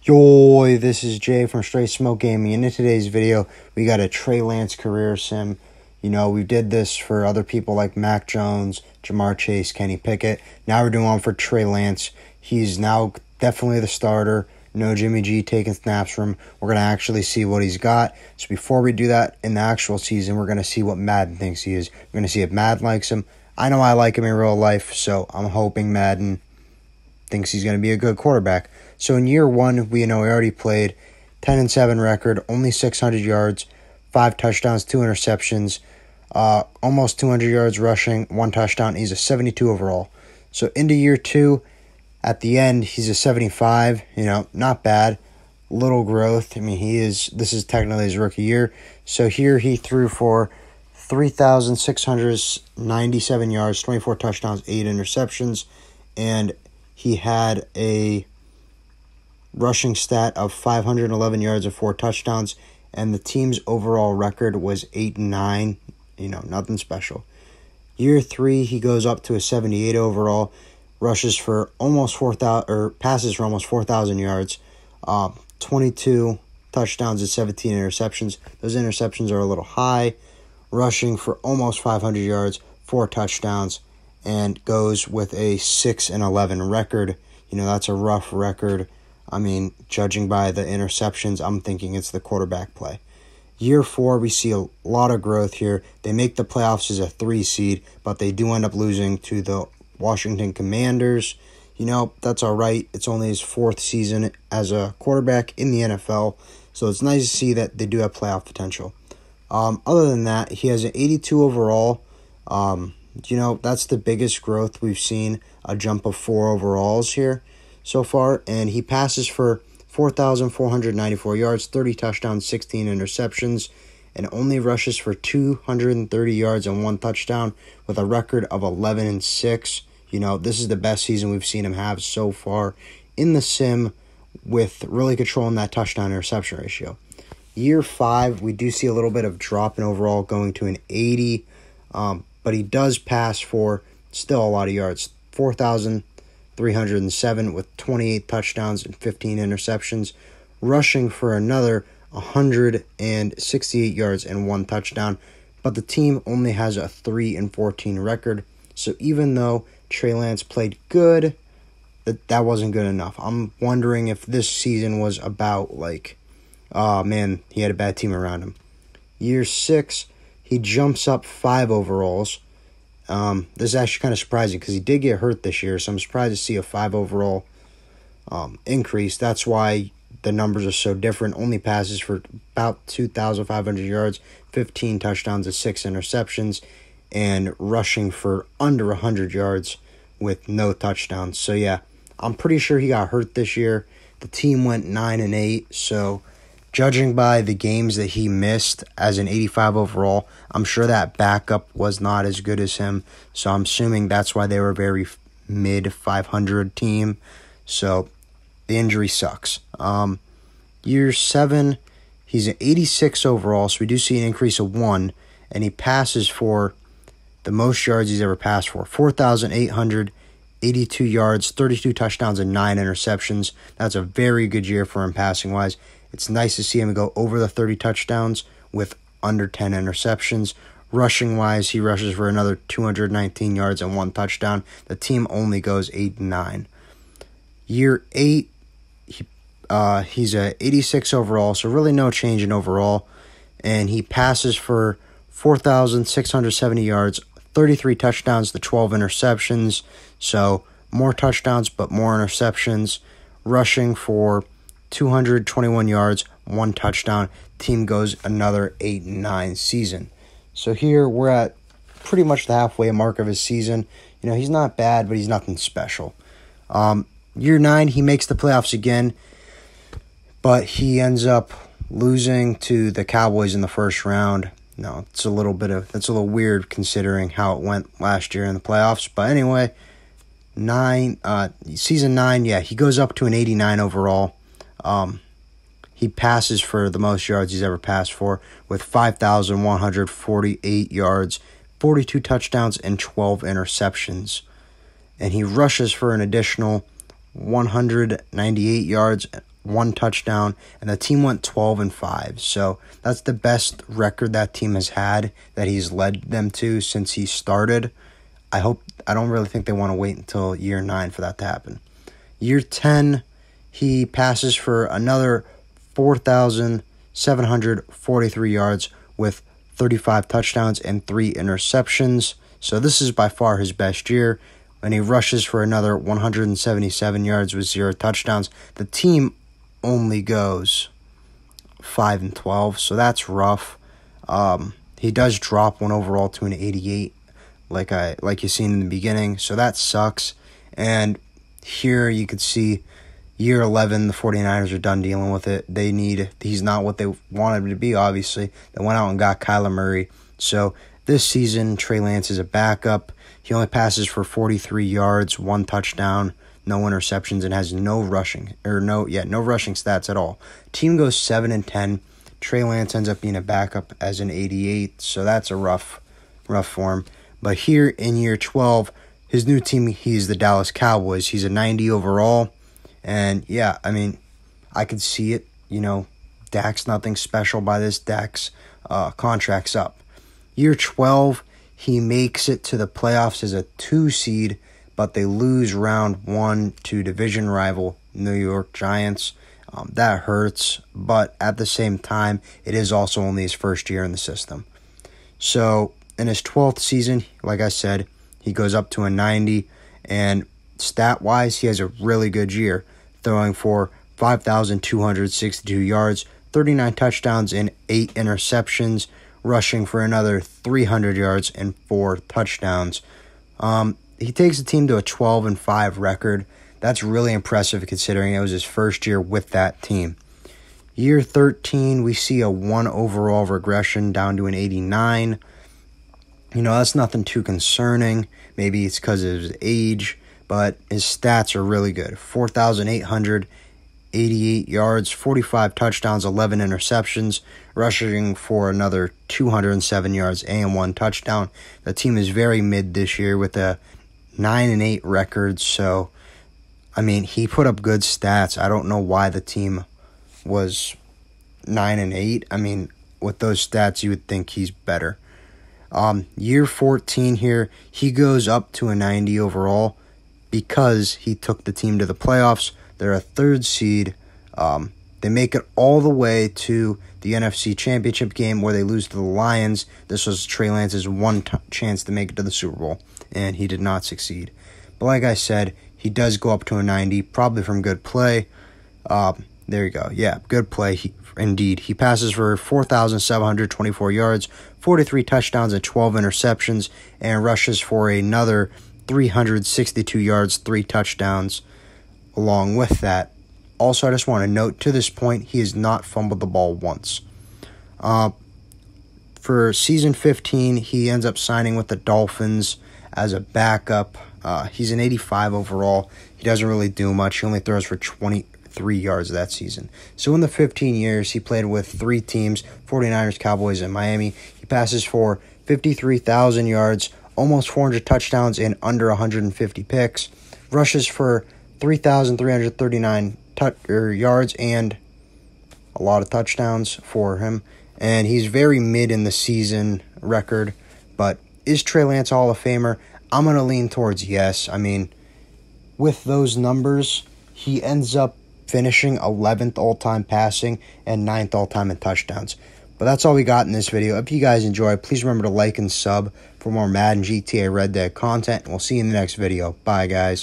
Yo, this is Jay from Straight Smoke Gaming, and in today's video, we got a Trey Lance career sim. You know, we did this for other people like Mac Jones, Jamar Chase, Kenny Pickett. Now we're doing one for Trey Lance. He's now definitely the starter. No Jimmy G taking snaps from him. We're going to actually see what he's got. So before we do that in the actual season, we're going to see what Madden thinks he is. We're going to see if Madden likes him. I know I like him in real life, so I'm hoping Madden thinks he's going to be a good quarterback. So in year one, we already played 10-7 record, only 600 yards, 5 touchdowns, 2 interceptions, almost 200 yards rushing, 1 touchdown. He's a 72 overall. So into year two, at the end, he's a 75. Not bad. Little growth. I mean, this is technically his rookie year. So here he threw for 3,697 yards, 24 touchdowns, 8 interceptions, and he had a rushing stat of 511 yards and 4 touchdowns, and the team's overall record was 8-9. Nothing special. Year three, he goes up to a 78 overall, rushes for almost 4,000 or passes for almost 4,000 yards, 22 touchdowns and 17 interceptions. Those interceptions are a little high. Rushing for almost 500 yards, 4 touchdowns, and goes with a 6-11 record. That's a rough record. I mean, judging by the interceptions, I'm thinking it's the quarterback play. Year four, we see a lot of growth here. They make the playoffs as a 3 seed, but they do end up losing to the Washington Commanders. That's all right. It's only his 4th season as a quarterback in the NFL, so it's nice to see that they do have playoff potential. Other than that, he has an 82 overall. That's the biggest growth we've seen, a jump of 4 overalls here so far, and he passes for 4,494 yards, 30 touchdowns, 16 interceptions, and only rushes for 230 yards and 1 touchdown with a record of 11-6. This is the best season we've seen him have so far in the sim, with really controlling that touchdown interception ratio. Year 5, we do see a little bit of drop in overall, going to an 80, but he does pass for still a lot of yards, 4,307 with 28 touchdowns and 15 interceptions, rushing for another 168 yards and 1 touchdown, but the team only has a 3-14 record. So even though Trey Lance played good, that wasn't good enough. I'm wondering if this season was about oh man, he had a bad team around him. Year 6, he jumps up 5 overalls. This is actually kind of surprising because he did get hurt this year, so I'm surprised to see a 5 overall increase. That's why the numbers are so different. Only passes for about 2,500 yards, 15 touchdowns and 6 interceptions, and rushing for under 100 yards with no touchdowns. So yeah, I'm pretty sure he got hurt this year. The team went 9-8, so judging by the games that he missed as an 85 overall, I'm sure that backup was not as good as him. So I'm assuming that's why they were a very mid-500 team. So the injury sucks. Year 7, he's an 86 overall, so we do see an increase of 1. And he passes for the most yards he's ever passed for, 4,882 yards, 32 touchdowns, and 9 interceptions. That's a very good year for him passing-wise. It's nice to see him go over the 30 touchdowns with under 10 interceptions. Rushing-wise, he rushes for another 219 yards and 1 touchdown. The team only goes 8-9. Year 8, he's a 86 overall, so really no change in overall. And he passes for 4,670 yards, 33 touchdowns to 12 interceptions. So more touchdowns but more interceptions. Rushing for 221 yards, 1 touchdown. Team goes another 8-9 season. So here we're at pretty much the halfway mark of his season. He's not bad, but he's nothing special. Year 9, he makes the playoffs again, but he ends up losing to the Cowboys in the first round. That's a little weird considering how it went last year in the playoffs. But anyway, season 9, yeah, he goes up to an 89 overall. He passes for the most yards he's ever passed for with 5,148 yards, 42 touchdowns, and 12 interceptions. And he rushes for an additional 198 yards, 1 touchdown, and the team went 12-5. So that's the best record that team has had that he's led them to since he started. I don't really think they want to wait until year 9 for that to happen. Year 10, he passes for another 4,743 yards with 35 touchdowns and 3 interceptions. So this is by far his best year. And he rushes for another 177 yards with 0 touchdowns. The team only goes 5-12, so that's rough. He does drop one overall to an 88, like you seen in the beginning, so that sucks. And here you could see year 11, the 49ers are done dealing with it. He's not what they wanted him to be, obviously. They went out and got Kyler Murray. So this season, Trey Lance is a backup. He only passes for 43 yards, 1 touchdown, no interceptions, and has no rushing stats at all. Team goes 7-10. Trey Lance ends up being a backup as an 88, so that's a rough for him. But here in year 12, his new team, he's the Dallas Cowboys. He's a 90 overall, and yeah, I mean, I could see it. Dak's nothing special by this. Dak's contract's up. Year 12, he makes it to the playoffs as a 2 seed, but they lose round 1 to division rival New York Giants. That hurts, but at the same time, it is also only his first year in the system. So in his 12th season, like I said, he goes up to a 90, and stat-wise, he has a really good year, throwing for 5,262 yards, 39 touchdowns, and 8 interceptions, rushing for another 300 yards and 4 touchdowns. He takes the team to a 12-5 record. That's really impressive considering it was his first year with that team. Year 13, we see a 1 overall regression down to an 89. That's nothing too concerning. Maybe it's because of his age, but his stats are really good. 4,888 yards, 45 touchdowns, 11 interceptions, rushing for another 207 yards and 1 touchdown. The team is very mid this year with a 9-8 record, so I mean, he put up good stats. I don't know why the team was 9-8. I mean, with those stats, you would think he's better. Year 14 here, he goes up to a 90 overall because he took the team to the playoffs. They're a 3rd seed. They make it all the way to the NFC Championship game where they lose to the Lions. This was Trey Lance's one chance to make it to the Super Bowl, and he did not succeed. But like I said, he does go up to a 90, probably from good play. There you go. Yeah, good play. Indeed. He passes for 4,724 yards, 43 touchdowns, and 12 interceptions, and rushes for another 362 yards, 3 touchdowns along with that. Also, I just want to note, to this point, he has not fumbled the ball once. For season 15, he ends up signing with the Dolphins as a backup. He's an 85 overall. He doesn't really do much. He only throws for 23 yards that season. So in the 15 years, he played with 3 teams, 49ers, Cowboys, and Miami. He passes for 53,000 yards, almost 400 touchdowns, and under 150 picks. Rushes for 3,339 yards and a lot of touchdowns for him. And he's very mid in the season record. But is Trey Lance a Hall of Famer? I'm going to lean towards yes. I mean, with those numbers, he ends up finishing 11th all-time passing and 9th all-time in touchdowns. But that's all we got in this video. If you guys enjoyed, please remember to like and sub for more Madden GTA Red Dead content. And we'll see you in the next video. Bye, guys.